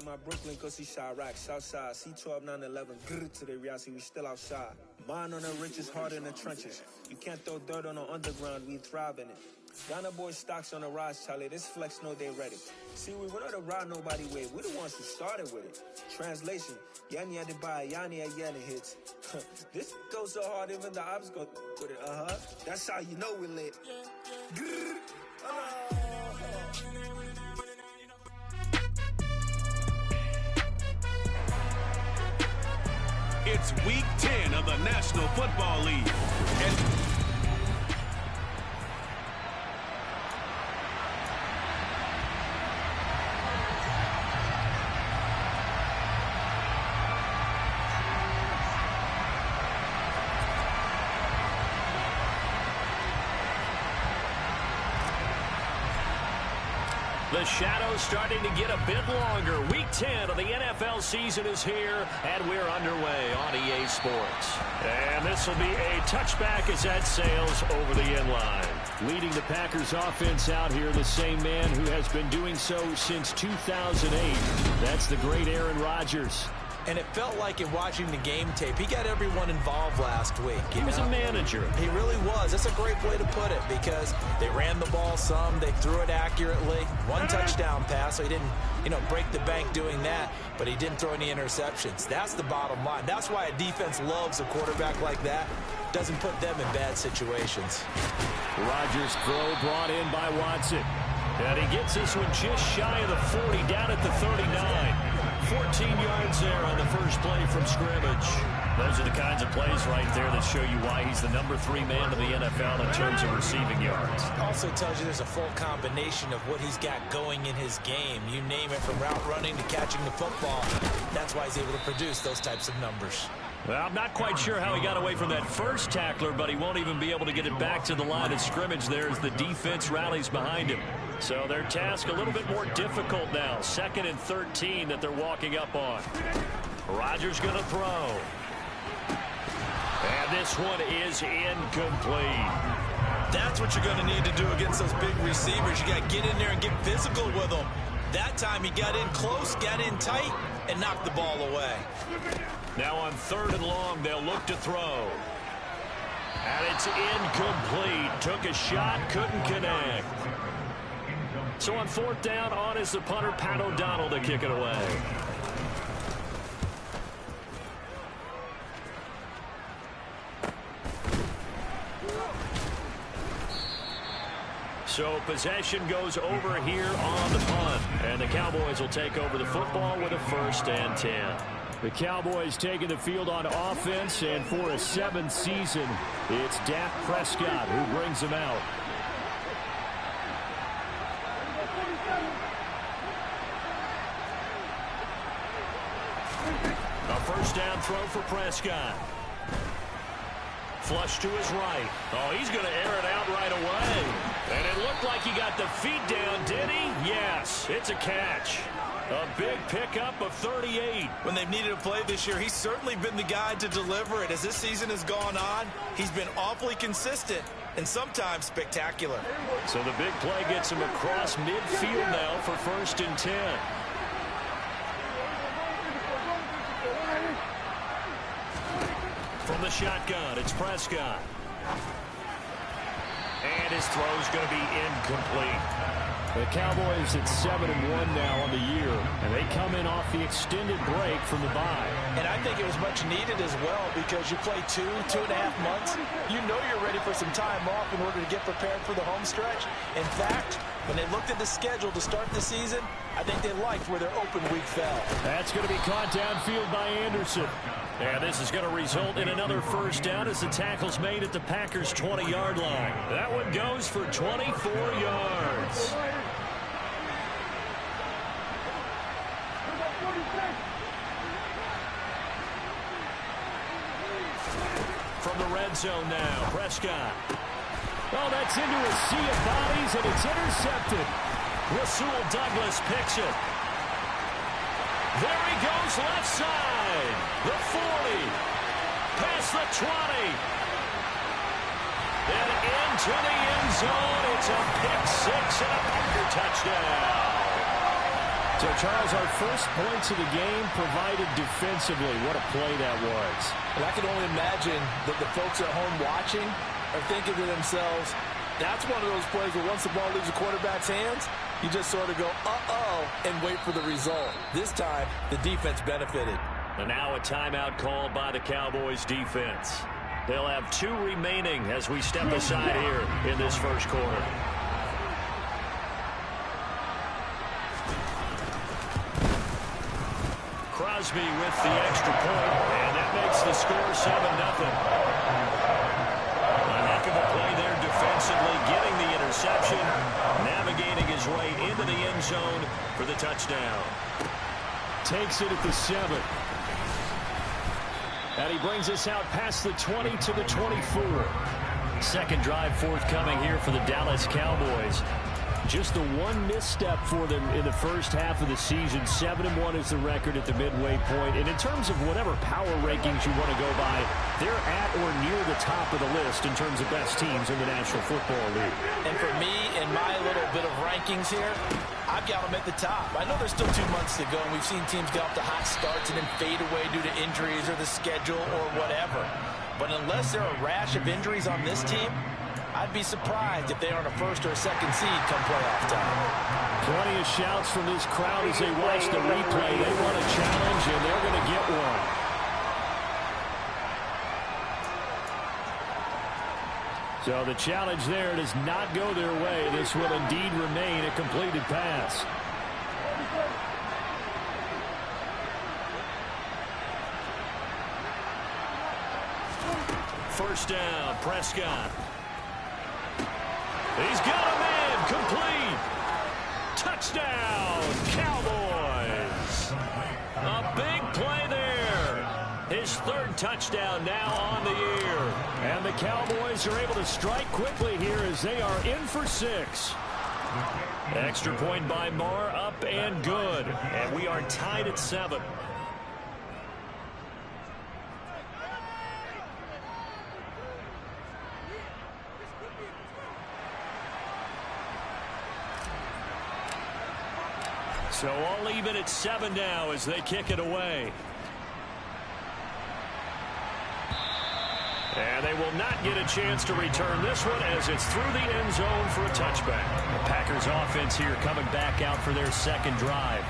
my Brooklyn, cause he Chirac, Southside, C12, 911, grrr to the Riasi, we still outside. Mine on the richest, heart in the trenches. You can't throw dirt on the underground, we thrive in it. Ghana boys stocks on the rise, Charlie, this flex know they ready. See, we don't ride nobody with, we the ones who started with it. Translation, Yanni had to buy, Yanni had Yanni hits. This goes so hard, even the ops go with it, That's how you know we lit. Grrr. It's week 10 of the National Football League. The shadow's starting to get a bit longer. Week 10 of the NFL season is here, and we're underway on EA Sports. And this will be a touchback as that sails over the end line. Leading the Packers offense out here, the same man who has been doing so since 2008. That's the great Aaron Rodgers. And it felt like in watching the game tape, he got everyone involved last week. He was a manager. He really was. That's a great way to put it because they ran the ball some, they threw it accurately. One touchdown pass, so he didn't, break the bank doing that, but he didn't throw any interceptions. That's the bottom line. That's why a defense loves a quarterback like that. Doesn't put them in bad situations. Rodgers' throw brought in by Watson. And he gets this one just shy of the 40, down at the 39. 14 yards there on the first play from scrimmage. Those are the kinds of plays right there that show you why he's the number 3 man in the NFL in terms of receiving yards. Also tells you there's a full combination of what he's got going in his game. You name it, from route running to catching the football. That's why he's able to produce those types of numbers. Well, I'm not quite sure how he got away from that first tackler, but he won't even be able to get it back to the line of scrimmage there as the defense rallies behind him. So their task a little bit more difficult now. 2nd and 13 that they're walking up on. Rodgers going to throw. And this one is incomplete. That's what you're going to need to do against those big receivers. You got to get in there and get physical with them. That time he got in close, got in tight, and knocked the ball away. Now on 3rd and long, they'll look to throw. And it's incomplete. Took a shot, couldn't connect. So on 4th down, on is the punter, Pat O'Donnell, to kick it away. So possession goes over here on the punt. And the Cowboys will take over the football with a 1st and 10. The Cowboys taking the field on offense, and for a 7th season, it's Dak Prescott who brings them out. A 1st down throw for Prescott. Flush to his right. Oh, he's going to air it out right away. And it looked like he got the feet down, did he? Yes, it's a catch. A big pickup of 38. When they've needed a play this year, he's certainly been the guy to deliver it. As this season has gone on, he's been awfully consistent and sometimes spectacular. So the big play gets him across midfield now for 1st and 10. From the shotgun, it's Prescott. And his throw's going to be incomplete. The Cowboys at 7-1 now on the year, and they come in off the extended break from the bye. And I think it was much needed as well because you play 2.5 months. You know you're ready for some time off in order to get prepared for the home stretch. In fact, when they looked at the schedule to start the season, I think they liked where their open week fell. That's going to be caught downfield by Anderson. And this is going to result in another 1st down as the tackle's made at the Packers' 20-yard line. That one goes for 24 yards. From the red zone now, Prescott. Oh, that's into a sea of bodies, and it's intercepted. Rasul Douglas picks it. There he goes, left side. The 40. Past the 20. And into the end zone. It's a pick 6 and a Packer touchdown. So, Charles, our first points of the game provided defensively. What a play that was. And I can only imagine that the folks at home watching are thinking to themselves, that's one of those plays where once the ball leaves the quarterback's hands, you just sort of go, uh-oh, and wait for the result. This time, the defense benefited. And now a timeout called by the Cowboys defense. They'll have 2 remaining as we step aside here in this first quarter. Crosby with the extra point, and that makes the score 7-0. A heck of a play there defensively, getting the interception, navigating his way into the end zone for the touchdown. Takes it at the 7. And he brings us out past the 20 to the 24. Second drive forthcoming here for the Dallas Cowboys. Just the one misstep for them in the first half of the season. 7-1 is the record at the midway point. And in terms of whatever power rankings you want to go by, they're at or near the top of the list in terms of best teams in the National Football League. And for me, in my little bit of rankings here, I've got them at the top. I know there's still 2 months to go, and we've seen teams get off to hot starts and then fade away due to injuries or the schedule or whatever. But unless there are a rash of injuries on this team, I'd be surprised if they aren't a first or a second seed come playoff time. Plenty of shouts from this crowd as they watch the replay. They want a challenge, and they're going to get one. So the challenge there does not go their way. This will indeed remain a completed pass. First down, Prescott. He's got a man, complete. Touchdown, Cowboys. A big play there. His 3rd touchdown now on the year. And the Cowboys are able to strike quickly here as they are in for 6. Extra point by Marr, up and good. And we are tied at 7. So all even at 7 now as they kick it away. And they will not get a chance to return this one as it's through the end zone for a touchback. The Packers offense here coming back out for their second drive.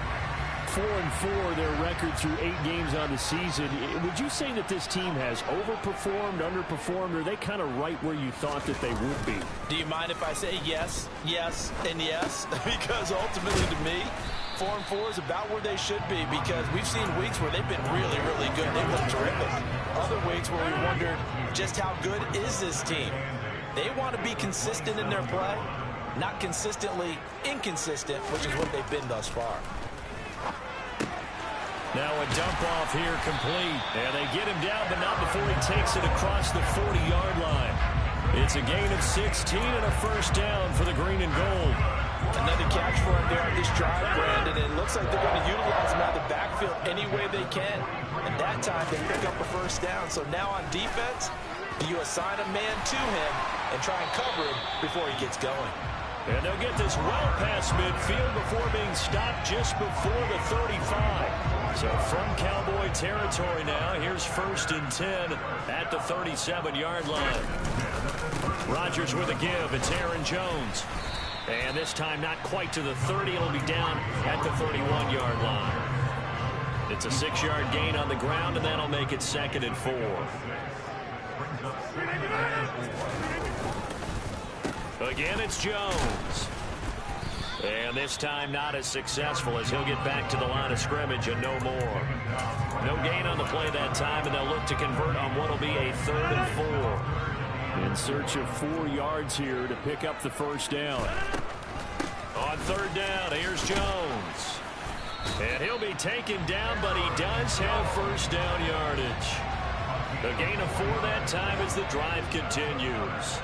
4-4 their record through 8 games on the season. Would you say that this team has overperformed, underperformed, or are they kind of right where you thought that they would be? Do you mind if I say yes, yes, and yes? Because ultimately to me, 4-4 is about where they should be, because we've seen weeks where they've been really, really good. They've looked terrific. Other weeks where we wondered just how good is this team. They want to be consistent in their play, not consistently inconsistent, which is what they've been thus far. Now a dump off here complete. And they get him down, but not before he takes it across the 40-yard line. It's a gain of 16 and a first down for the green and gold. Another catch for him there on this drive, Brandon. It looks like they're going to utilize him out of the backfield any way they can. And that time they pick up a first down. So now on defense, you assign a man to him and try and cover him before he gets going. And they'll get this well past midfield before being stopped just before the 35. So from Cowboy territory now, here's 1st and 10 at the 37-yard line. Rodgers with a give. It's Aaron Jones. And this time not quite to the 30. It'll be down at the 31-yard line. It's a 6-yard gain on the ground, and that'll make it 2nd and 4. Again, it's Jones. And this time not as successful as he'll get back to the line of scrimmage and no more. No gain on the play that time, and they'll look to convert on what will be a 3rd and 4. In search of 4 yards here to pick up the first down. On 3rd down, here's Jones. And he'll be taken down, but he does have first down yardage. A gain of 4 that time as the drive continues.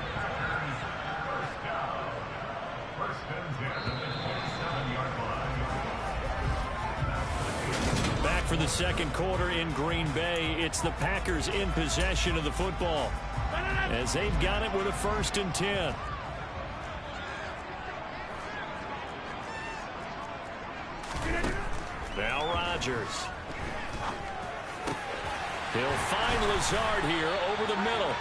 Back for the second quarter in Green Bay. It's the Packers in possession of the football, as they've got it with a 1st and 10. Rodgers. He'll find Lazard here over the middle.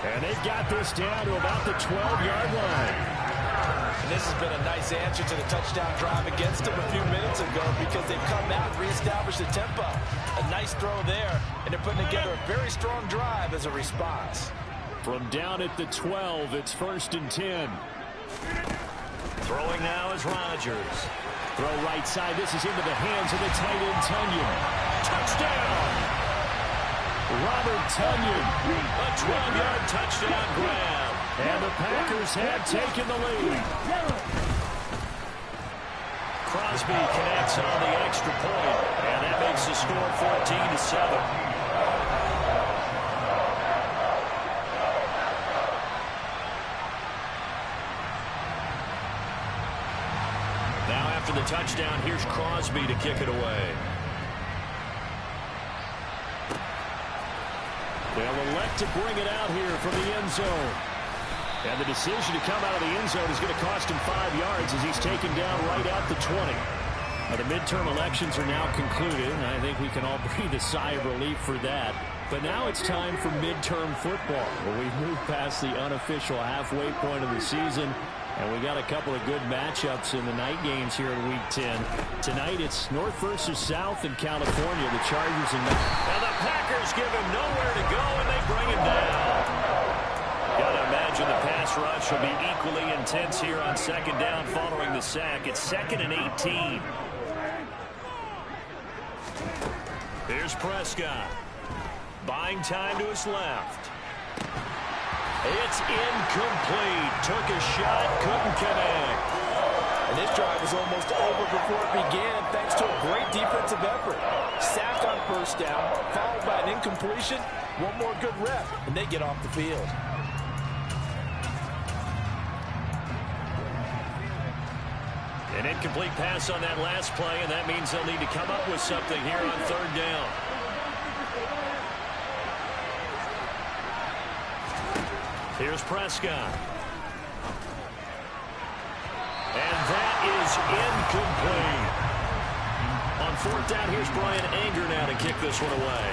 And they've got this down to about the 12-yard line. And this has been a nice answer to the touchdown drive against them a few minutes ago because they've come out and reestablished the tempo. A nice throw there, and they're putting together a very strong drive as a response. From down at the 12, it's 1st and 10. Throwing now is Rodgers. Throw right side. This is into the hands of the tight end, Tonyan. Touchdown! Robert Tonyan. A 12-yard touchdown grab. And the Packers have taken the lead. Crosby connects on the extra point, and that makes the score 14-7. Now after the touchdown, here's Crosby to kick it away. They'll elect to bring it out here from the end zone. And the decision to come out of the end zone is going to cost him 5 yards as he's taken down right at the 20. Now, the midterm elections are now concluded, and I think we can all breathe a sigh of relief for that. But now it's time for midterm football, where we've moved past the unofficial halfway point of the season, and we got a couple of good matchups in the night games here in Week 10. Tonight it's North versus South in California, the Chargers and the Packers give him nowhere to go, and they bring him down. Gotta imagine the pass rush will be equally intense here on 2nd down following the sack. It's 2nd and 18. Here's Prescott. Buying time to his left. It's incomplete. Took a shot, couldn't connect. And this drive was almost over before it began thanks to a great defensive effort. Sack on 1st down, followed by an incompletion. One more good rep, and they get off the field. An incomplete pass on that last play, and that means they'll need to come up with something here on 3rd down. Here's Prescott. And that is incomplete. On 4th down, here's Brian Anger now to kick this one away.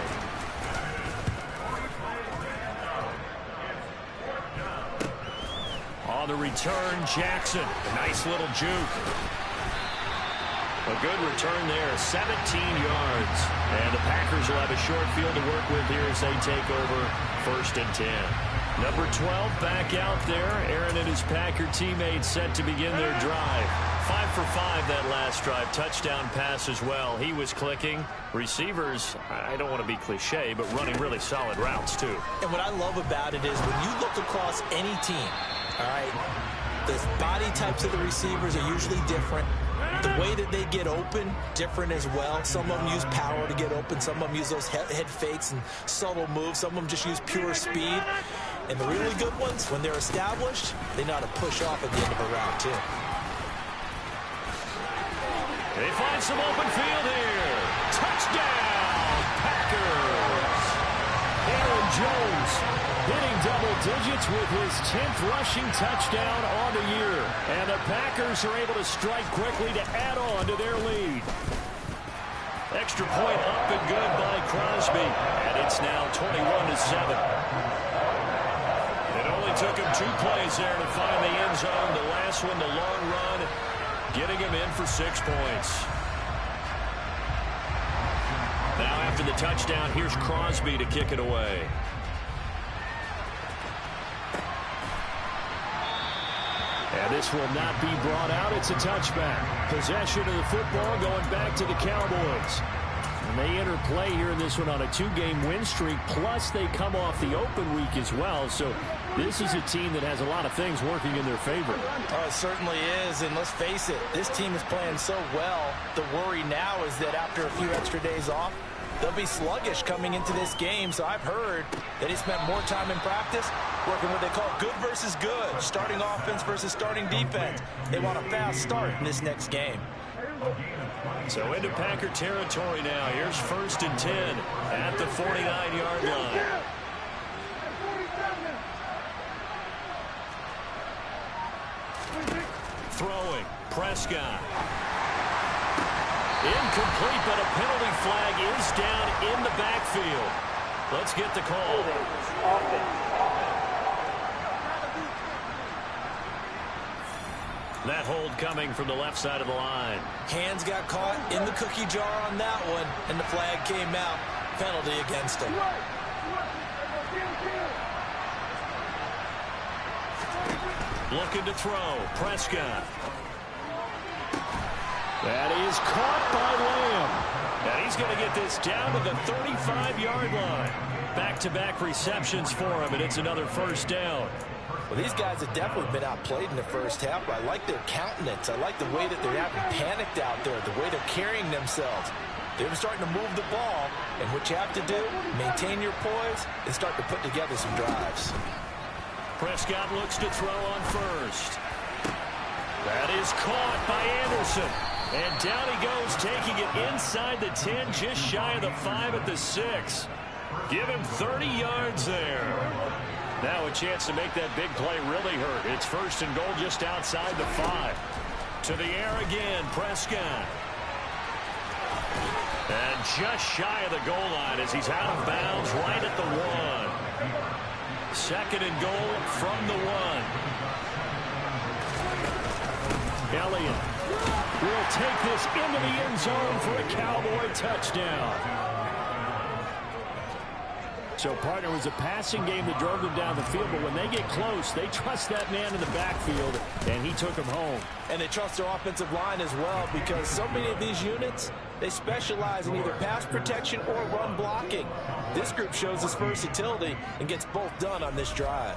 On the return, Jackson. A nice little juke. A good return there, 17 yards. And the Packers will have a short field to work with here as they take over 1st and 10. Number 12 back out there. Aaron and his Packer teammates set to begin their drive. 5 for 5 that last drive. Touchdown pass as well. He was clicking. Receivers, I don't want to be cliche, but running really solid routes too. And what I love about it is when you look across any team, all right, the body types of the receivers are usually different. The way that they get open, different as well. Some of them use power to get open. Some of them use those head fakes and subtle moves. Some of them just use pure speed. And the really good ones, when they're established, they know how to push off at the end of a route, too. They find some open field here. Touchdown, Packers. Aaron Jones hitting double digits with his 10th rushing touchdown on the year. And the Packers are able to strike quickly to add on to their lead. Extra point up and good by Crosby. And it's now 21-7. It only took him 2 plays there to find the end zone. The last one, the long run, getting him in for 6 points. Now after the touchdown, here's Crosby to kick it away. And this will not be brought out. It's a touchback. Possession of the football going back to the Cowboys. And they enter play here in this one on a 2-game win streak, plus they come off the open week as well. So this is a team that has a lot of things working in their favor. Oh, it certainly is, and let's face it, this team is playing so well. The worry now is that after a few extra days off, they'll be sluggish coming into this game. So I've heard that he spent more time in practice working what they call good versus good, starting offense versus starting defense. They want a fast start in this next game. So into Packer territory now. Here's 1st and 10 at the 49-yard line. Throwing, Prescott. Incomplete, but a penalty flag is down in the backfield. Let's get the call. That hold coming from the left side of the line. Hands got caught in the cookie jar on that one, and the flag came out. Penalty against him. Looking to throw. Prescott. That is caught by Lamb. And he's going to get this down to the 35-yard line. Back-to-back receptions for him, and it's another first down. Well, these guys have definitely been outplayed in the first half, but I like their countenance. I like the way that they haven't panicked out there, the way they're carrying themselves. They're starting to move the ball, and what you have to do, maintain your poise and start to put together some drives. Prescott looks to throw on first. That is caught by Anderson. And down he goes, taking it inside the 10, just shy of the 5 at the 6. Give him 30 yards there. Now a chance to make that big play really hurt. It's first and goal just outside the 5. To the air again, Prescott. And just shy of the goal line as he's out of bounds right at the 1. Second and goal from the 1. Elliott will take this into the end zone for a Cowboy touchdown. So, partner, was a passing game that drove them down the field, but when they get close, they trust that man in the backfield, and he took him home. And they trust their offensive line as well, because so many of these units, they specialize in either pass protection or run blocking. This group shows its versatility and gets both done on this drive.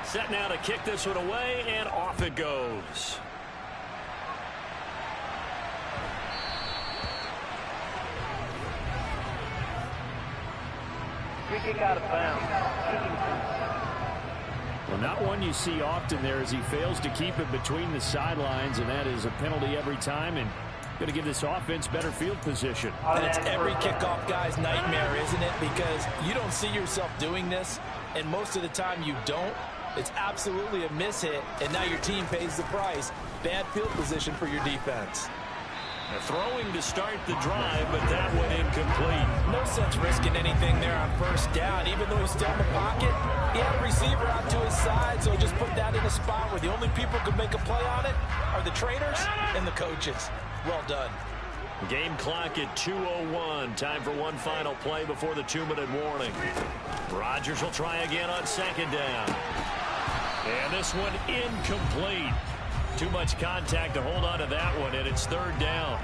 Set now to kick this one away, and off it goes. Kick out of bounds. Well, not one you see often there as he fails to keep it between the sidelines, and that is a penalty every time, and going to give this offense better field position. And it's every kickoff guy's nightmare, isn't it? Because you don't see yourself doing this, and most of the time you don't. It's absolutely a mishit, and now your team pays the price. Bad field position for your defense. Throwing to start the drive, but that went incomplete. No sense risking anything there on first down. Even though he's still in the pocket, he had a receiver out to his side, so just put that in a spot where the only people who can make a play on it are the trainers and the coaches. Well done. Game clock at 2:01. Time for one final play before the 2-minute warning. Rodgers will try again on second down. And this one incomplete. Too much contact to hold on to that one, and it's third down.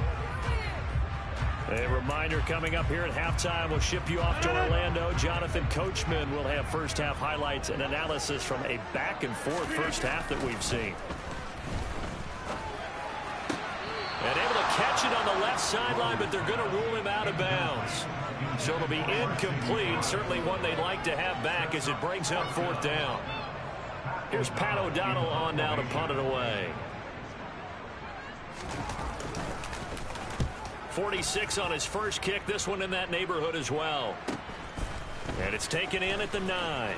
A reminder coming up here at halftime, we'll ship you off to Orlando. Jonathan Coachman will have first-half highlights and analysis from a back-and-forth first half that we've seen. And able to catch it on the left sideline, but they're going to rule him out of bounds. So it'll be incomplete. Certainly one they'd like to have back as it brings up fourth down. Here's Pat O'Donnell on now to punt it away. 46 on his first kick. This one in that neighborhood as well. And it's taken in at the 9.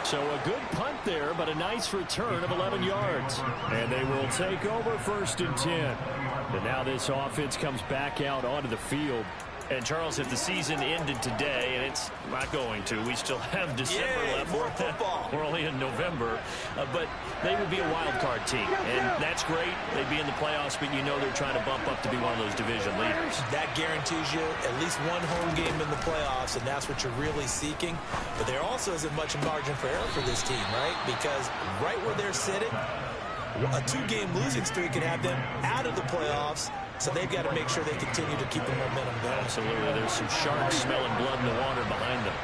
So a good punt there, but a nice return of 11 yards. And they will take over first and 10. And now this offense comes back out onto the field. And, Charles, if the season ended today, and it's not going to, we still have December left. More football. We're only in November. But they would be a wild card team. And that's great. They'd be in the playoffs, but you know they're trying to bump up to be one of those division leaders. That guarantees you at least one home game in the playoffs, and that's what you're really seeking. But there also isn't much margin for error for this team, right? Because right where they're sitting, a 2-game losing streak could have them out of the playoffs. So they've got to make sure they continue to keep the momentum going. Absolutely. There's some sharks smelling blood in the water behind them.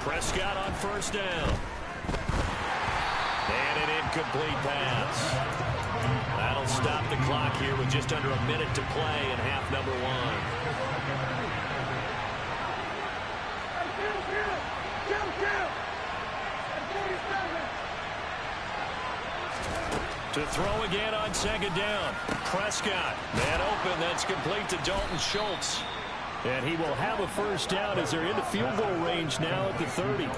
Prescott on first down. And an incomplete pass. That'll stop the clock here with just under a minute to play in half number 1. To throw again on second down. Prescott. Man open. That's complete to Dalton Schultz. And he will have a first down as they're into field goal range now at the 30.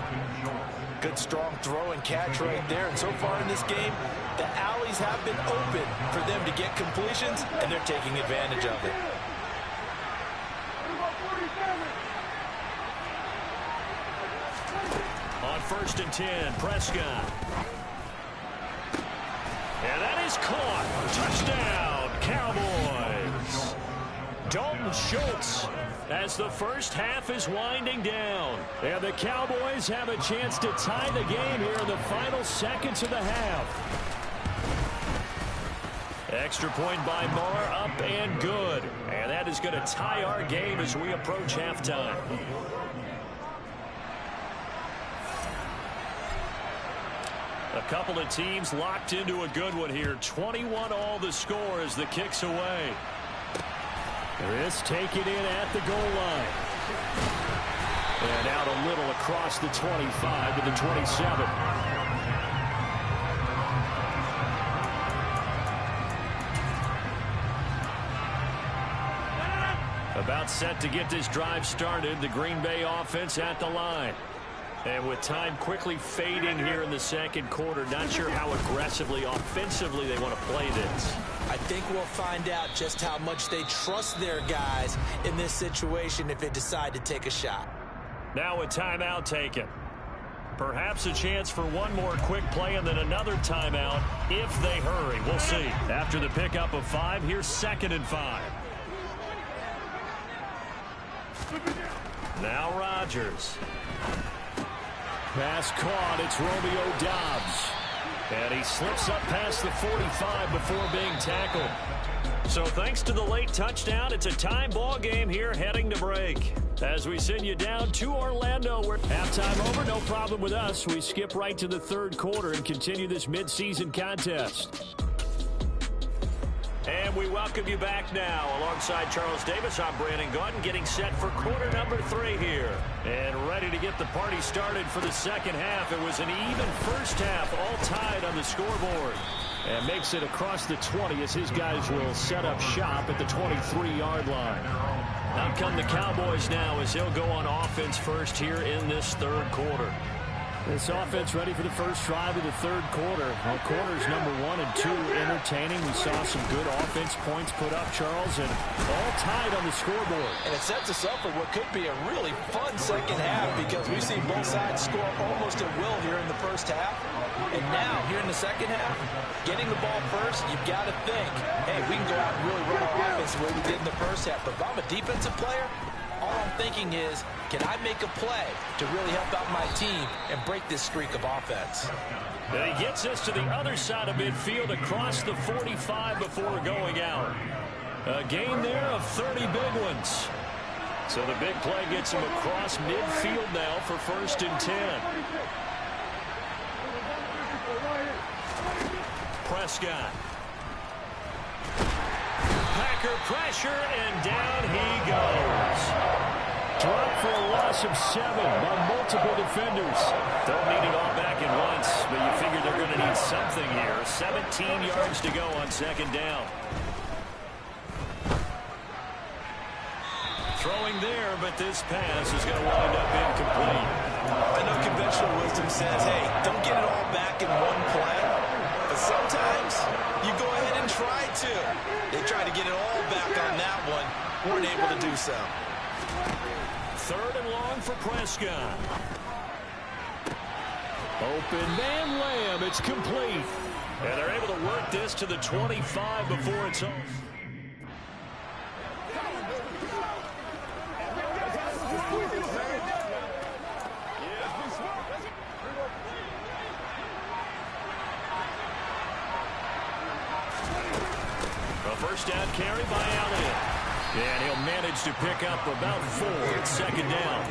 Good strong throw and catch right there. And so far in this game, the alleys have been open for them to get completions, and they're taking advantage of it. On 1st and 10, Prescott. And that is caught. Touchdown, Cowboys. Dalton Schultz as the first half is winding down. And the Cowboys have a chance to tie the game here in the final seconds of the half. Extra point by Marr, up and good. And that is going to tie our game as we approach halftime. A couple of teams locked into a good one here. 21 all the score as the kick's away. This taken in at the goal line. And out a little across the 25 to the 27. About set to get this drive started. The Green Bay offense at the line. And with time quickly fading here in the second quarter, not sure how aggressively, offensively they want to play this. I think we'll find out just how much they trust their guys in this situation if they decide to take a shot. Now a timeout taken. Perhaps a chance for one more quick play and then another timeout if they hurry. We'll see. After the pickup of 5, here's 2nd and 5. Now Rodgers. Pass caught. It's Romeo Doubs. And he slips up past the 45 before being tackled. So thanks to the late touchdown, it's a time ball game here heading to break. As we send you down to Orlando, where halftime over, no problem with us. We skip right to the third quarter and continue this midseason contest. And we welcome you back now. Alongside Charles Davis, I'm Brandon Gaudin, getting set for quarter number 3 here. And ready to get the party started for the second half. It was an even first half, all tied on the scoreboard. And makes it across the 20 as his guys will set up shop at the 23-yard line. Out come the Cowboys now as he'll go on offense first here in this third quarter. This offense ready for the first drive of the third quarter. Well, quarters number 1 and 2 entertaining. We saw some good offense points put up, Charles, and all tied on the scoreboard. And it sets us up for what could be a really fun second half because we've seen both sides score almost at will here in the first half. And now, here in the second half, getting the ball first, you've got to think, hey, we can go out and really run our offense the way we did in the first half. But if I'm a defensive player, all I'm thinking is, can I make a play to really help out my team and break this streak of offense? And he gets us to the other side of midfield across the 45 before going out. A gain there of 30 big ones. So the big play gets him across midfield now for 1st and 10. Prescott. Packer pressure, and down he goes. Dropped for a loss of 7 by multiple defenders. Don't need it all back at once, but you figure they're going to need something here. 17 yards to go on second down. Throwing there, but this pass is going to wind up incomplete. I know conventional wisdom says, hey, don't get it all back in one play. But sometimes you go ahead and try to. They tried to get it all back on that one. Weren't able to do so. 3rd and long for Prescott. Open man Lamb. It's complete. And they're able to work this to the 25 before it's over. A first down carry by Elliott. And he'll manage to pick up about 4 at second down.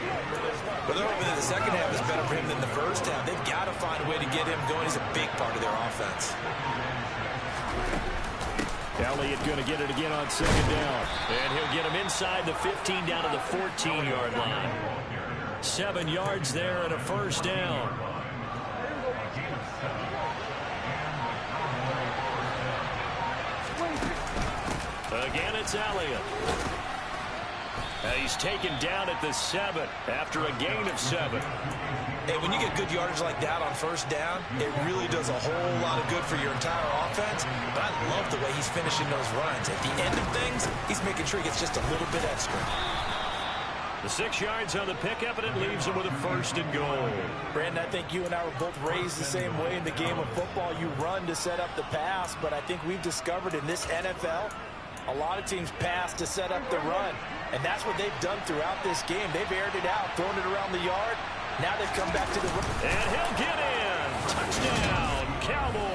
But they're hoping that the second half is better for him than the first half. They've got to find a way to get him going. He's a big part of their offense. Elliott going to get it again on second down. And he'll get him inside the 15 down to the 14-yard line. 7 yards there and a first down. Again, it's Elliott. He's taken down at the 7 after a gain of 7. Hey, when you get good yardage like that on first down, it really does a whole lot of good for your entire offense. But I love the way he's finishing those runs. At the end of things, he's making sure he gets just a little bit extra. The 6 yards on the pickup, and it leaves him with a 1st and goal. Brandon, I think you and I were both raised the same way in the game of football. You run to set up the pass, but I think we've discovered in this NFL, a lot of teams pass to set up the run. And that's what they've done throughout this game. They've aired it out, thrown it around the yard. Now they've come back to the run. And he'll get in. Touchdown, Cowboys.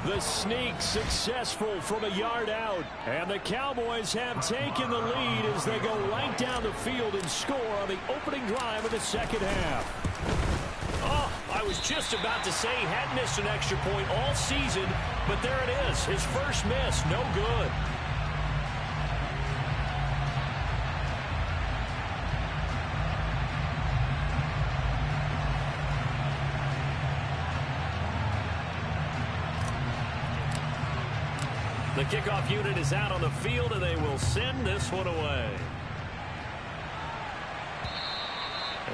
The sneak successful from a yard out. And the Cowboys have taken the lead as they go right down the field and score on the opening drive of the second half. Oh, I was just about to say he hadn't missed an extra point all season, but there it is. His first miss, no good. The kickoff unit is out on the field, and they will send this one away.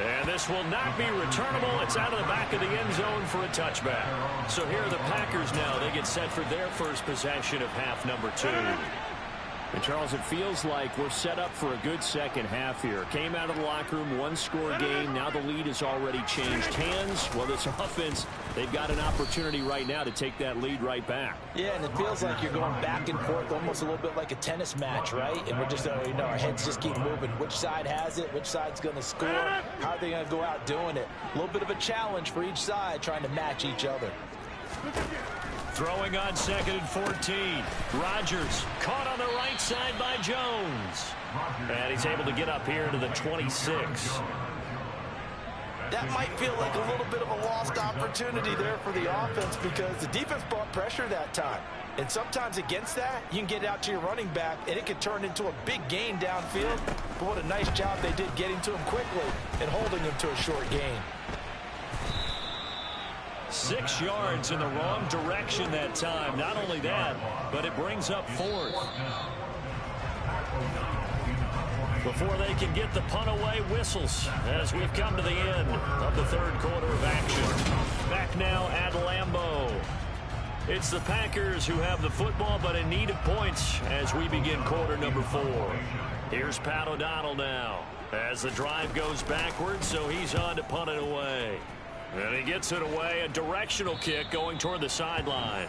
And this will not be returnable. It's out of the back of the end zone for a touchback. So here are the Packers now. They get set for their first possession of half number 2. And Charles, it feels like we're set up for a good second half here. Came out of the locker room, 1-score game. Now the lead has already changed hands. Well, this offense, they've got an opportunity right now to take that lead right back. Yeah, and it feels like you're going back and forth, almost a little bit like a tennis match, right? And we're just, our heads just keep moving. Which side has it? Which side's going to score? How are they going to go out doing it? A little bit of a challenge for each side, trying to match each other. Throwing on 2nd and 14. Rodgers caught on the right side by Jones. And he's able to get up here to the 26. That might feel like a little bit of a lost opportunity there for the offense because the defense brought pressure that time. And sometimes against that, you can get out to your running back, and it could turn into a big gain downfield. But what a nice job they did getting to him quickly and holding him to a short gain. 6 yards in the wrong direction that time. Not only that, but it brings up 4th. Before they can get the punt away, whistles as we've come to the end of the 3rd quarter of action. Back now at Lambeau. It's the Packers who have the football, but in need of points as we begin quarter number 4. Here's Pat O'Donnell now as the drive goes backwards, so he's on to punt it away. And he gets it away, a directional kick going toward the sideline.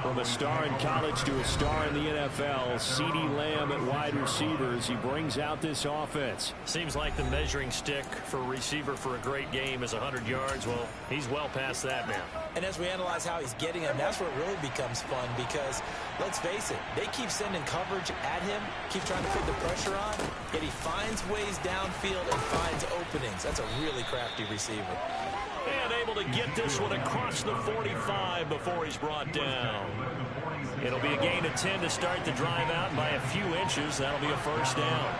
From a star in college to a star in the NFL, CeeDee Lamb at wide receivers. He brings out this offense. Seems like the measuring stick for a receiver for a great game is 100 yards. Well, he's well past that now. And as we analyze how he's getting him, that's where it really becomes fun because, let's face it, they keep sending coverage at him, keep trying to put the pressure on, yet he finds ways downfield and finds openings. That's a really crafty receiver. And able to get this one across the 45 before he's brought down. It'll be a gain of 10 to start the drive out by a few inches. That'll be a first down.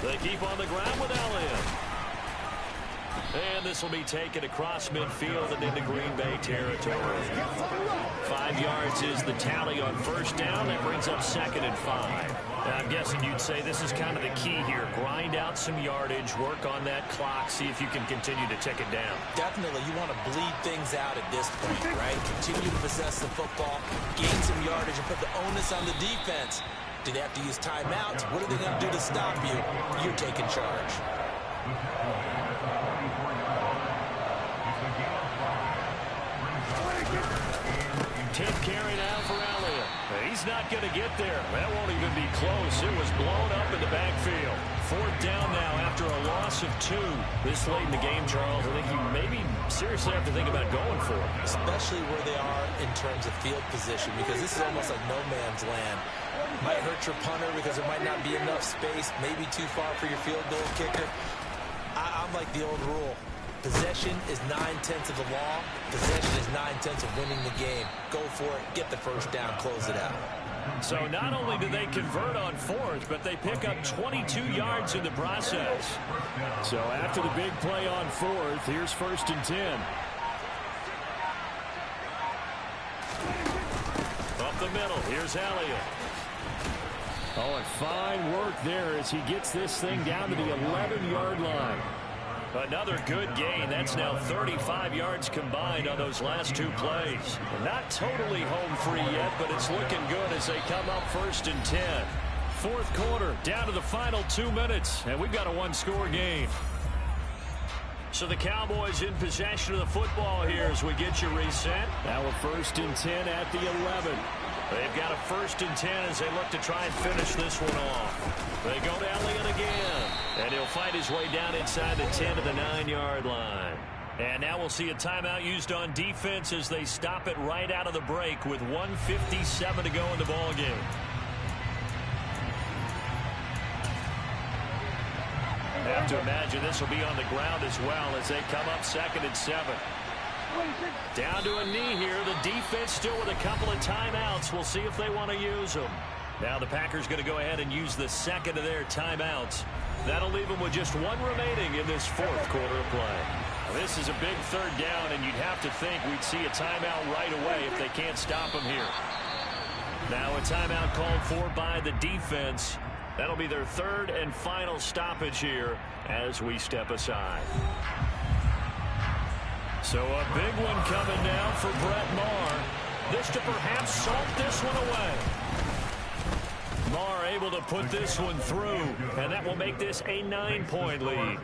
They keep on the ground with Elliott. And this will be taken across midfield and into Green Bay territory. 5 yards is the tally on first down. That brings up 2nd and 5. I'm guessing you'd say this is kind of the key here. Grind out some yardage, work on that clock, see if you can continue to tick it down. Definitely, you want to bleed things out at this point, right? Continue to possess the football, gain some yardage, and put the onus on the defense. Do they have to use timeouts? What are they going to do to stop you? You're taking charge. 10th carry now for Elliott. He's not going to get there. That won't even be close. It was blown up in the backfield. 4th down now after a loss of 2. This late in the game, Charles, I think you maybe seriously have to think about going for it. Especially where they are in terms of field position, because this is almost like no man's land. Might hurt your punter because there might not be enough space, maybe too far for your field goal kicker. I'm like the old rule. Possession is 9/10 of the law. Possession is 9/10 of winning the game. Go for it. Get the first down. Close it out. So not only do they convert on 4th, but they pick up 22 yards in the process. So after the big play on 4th, here's 1st and 10. Up the middle, here's Elliott. Oh, and fine work there as he gets this thing down to the 11-yard line. Another good gain. That's now 35 yards combined on those last two plays. Not totally home free yet, but it's looking good as they come up 1st and 10. Fourth quarter, down to the final 2 minutes, and we've got a one-score game. So the Cowboys in possession of the football here as we get you reset. Now a 1st and 10 at the 11. They've got a 1st and 10 as they look to try and finish this one off. They go to Elliott again, and he'll find his way down inside the 10 to the 9-yard line. And now we'll see a timeout used on defense as they stop it right out of the break with 1:57 to go in the ball game. I have to imagine this will be on the ground as well as they come up 2nd and 7. Down to a knee here. The defense still with a couple of timeouts. We'll see if they want to use them. Now the Packers going to go ahead and use the second of their timeouts. That'll leave them with just one remaining in this fourth quarter of play. This is a big 3rd down, and you'd have to think we'd see a timeout right away if they can't stop them here. Now a timeout called for by the defense. That'll be their 3rd and final stoppage here as we step aside. So a big one coming now for Brett Maher. This to perhaps salt this one away. Maher able to put this one through, and that will make this a 9-point lead.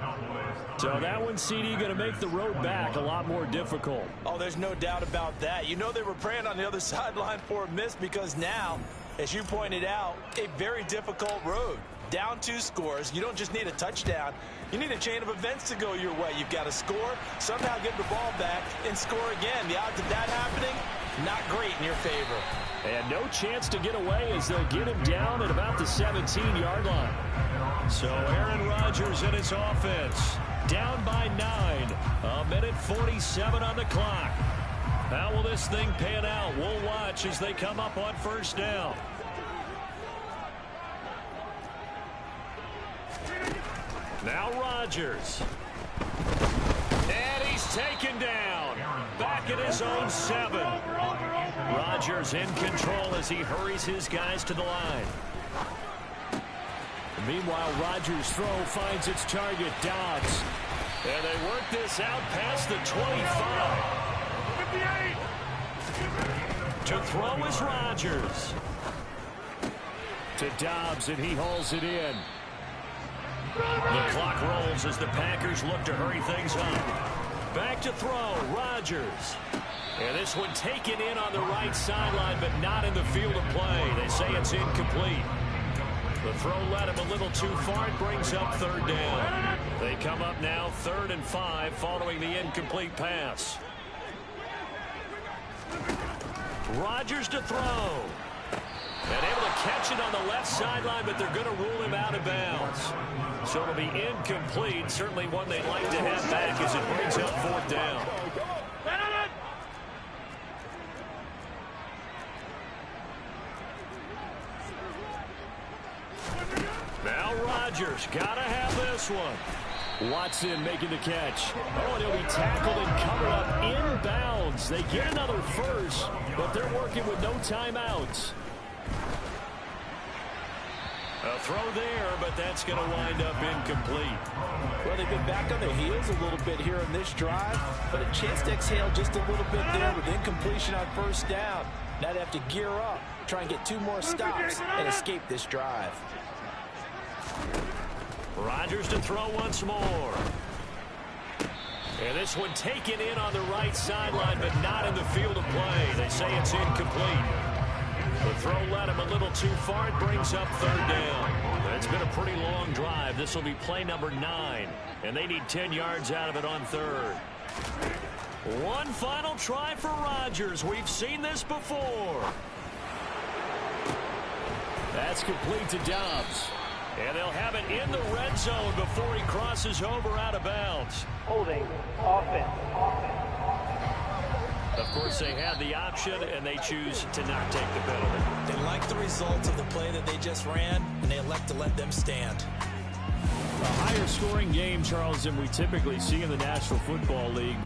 So that one, CD, going to make the road back a lot more difficult. Oh, there's no doubt about that. You know they were praying on the other sideline for a miss because now, as you pointed out, a very difficult road. Down 2 scores. You don't just need a touchdown. You need a chain of events to go your way. You've got to score, somehow get the ball back, and score again. The odds of that happening, not great in your favor. And no chance to get away as they'll get him down at about the 17-yard line. So Aaron Rodgers and his offense down by 9. 1:47 on the clock. How will this thing pan out? We'll watch as they come up on 1st down. Now Rodgers. And he's taken down. Back at his own 7. Rodgers in control as he hurries his guys to the line. Meanwhile, Rodgers' throw finds its target, Dobbs. And they work this out past the 25. 58. To throw is Rodgers. To Dobbs, and he hauls it in. The clock rolls as the Packers look to hurry things up. Back to throw, Rodgers. And this one taken in on the right sideline, but not in the field of play. They say it's incomplete. The throw led him a little too far. It brings up 3rd down. They come up now 3rd and 5 following the incomplete pass. Rodgers to throw. And able to catch it on the left sideline, but they're going to rule him out of bounds. So it'll be incomplete. Certainly one they'd like to have back as it brings up 4th down. Now Rodgers got to have this one. Watson making the catch. Oh, and he'll be tackled and covered up inbounds. They get another 1st, but they're working with no timeouts. A throw there, but that's going to wind up incomplete. Well, they've been back on their heels a little bit here in this drive, but a chance to exhale just a little bit there with incompletion on 1st down. Now they have to gear up, try and get 2 more stops, and escape this drive. Rodgers to throw once more. And this one taken in on the right sideline, but not in the field of play. They say it's incomplete. The throw led him a little too far. It brings up 3rd down. It's been a pretty long drive. This will be play number 9. And they need 10 yards out of it on 3rd. One final try for Rodgers. We've seen this before. That's complete to Dobbs. And they'll have it in the red zone before he crosses over out of bounds. Holding offense. Of course, they had the option, and they choose to not take the penalty. They like the results of the play that they just ran, and they elect to let them stand. A higher scoring game, Charles, than we typically see in the National Football League.